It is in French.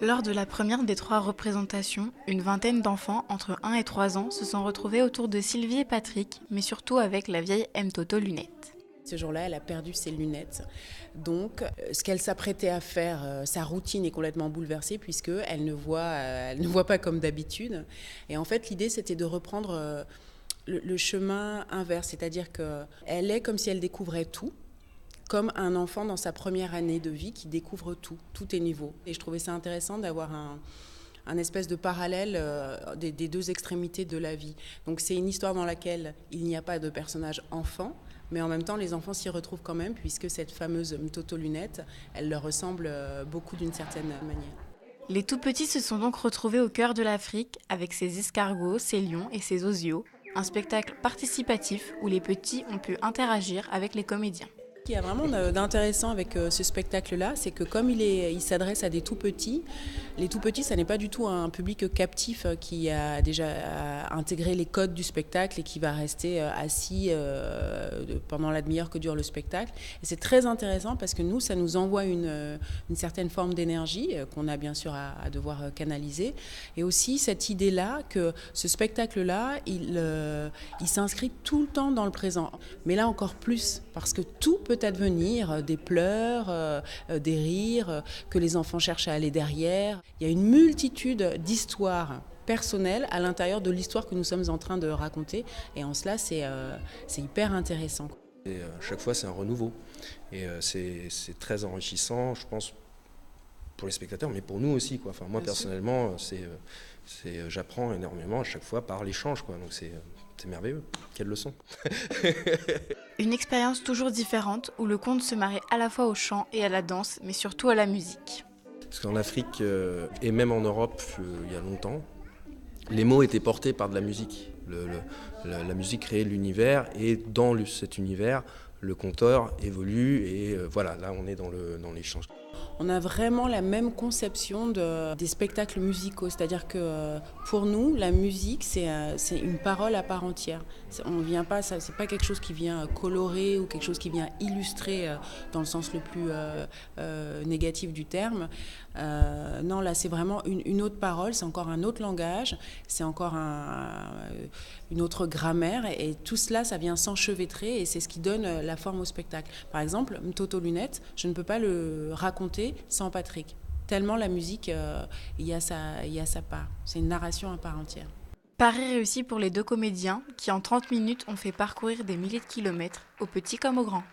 Lors de la première des 3 représentations, une vingtaine d'enfants entre 1 et 3 ans se sont retrouvés autour de Sylvie et Patrick, mais surtout avec la vieille M. Toto Lunette. Ce jour-là, elle a perdu ses lunettes. Donc, ce qu'elle s'apprêtait à faire, sa routine est complètement bouleversée puisqu'elle elle ne voit pas comme d'habitude. Et en fait, l'idée, c'était de reprendre le chemin inverse, c'est-à-dire qu'elle est comme si elle découvrait tout, comme un enfant dans sa première année de vie qui découvre tout. Tout est nouveau. Et je trouvais ça intéressant d'avoir un espèce de parallèle des deux extrémités de la vie. Donc c'est une histoire dans laquelle il n'y a pas de personnage enfant, mais en même temps les enfants s'y retrouvent quand même, puisque cette fameuse Toto Lunette, elle leur ressemble beaucoup d'une certaine manière. Les tout-petits se sont donc retrouvés au cœur de l'Afrique avec ses escargots, ses lions et ses osios, un spectacle participatif où les petits ont pu interagir avec les comédiens. Ce qui y a vraiment d'intéressant avec ce spectacle-là, c'est que comme il s'adresse à des tout-petits, les tout-petits, ça n'est pas du tout un public captif qui a déjà intégré les codes du spectacle et qui va rester assis pendant la demi-heure que dure le spectacle. Et c'est très intéressant parce que nous, ça nous envoie une certaine forme d'énergie qu'on a bien sûr à devoir canaliser. Et aussi cette idée-là que ce spectacle-là, il s'inscrit tout le temps dans le présent. Mais là encore plus, parce que tout peut advenir, des pleurs, des rires, que les enfants cherchent à aller derrière. Il y a une multitude d'histoires personnelles à l'intérieur de l'histoire que nous sommes en train de raconter. Et en cela, c'est hyper intéressant. Et chaque fois, c'est un renouveau. Et c'est très enrichissant, je pense, pour les spectateurs, mais pour nous aussi, quoi. Enfin, moi, personnellement, j'apprends énormément à chaque fois par l'échange, quoi. Donc c'est merveilleux. Quelle leçon. Une expérience toujours différente où le conte se marie à la fois au chant et à la danse, mais surtout à la musique. Parce qu'en Afrique, et même en Europe, il y a longtemps, les mots étaient portés par de la musique. La musique créait l'univers, et dans cet univers, le conteur évolue, et voilà, là on est dans l'échange. On a vraiment la même conception des spectacles musicaux, c'est-à-dire que pour nous, la musique, c'est une parole à part entière. On vient pas, c'est pas quelque chose qui vient colorer ou quelque chose qui vient illustrer dans le sens le plus négatif du terme. Non, là, c'est vraiment une autre parole, c'est encore un autre langage, c'est encore une autre grammaire, et tout cela, ça vient s'enchevêtrer, et c'est ce qui donne la forme au spectacle. Par exemple, Toto Lunette, je ne peux pas le raconter sans Patrick. Tellement la musique, il y a sa part. C'est une narration à part entière. Pari réussi pour les 2 comédiens qui en 30 minutes ont fait parcourir des milliers de kilomètres, aux petits comme aux grands.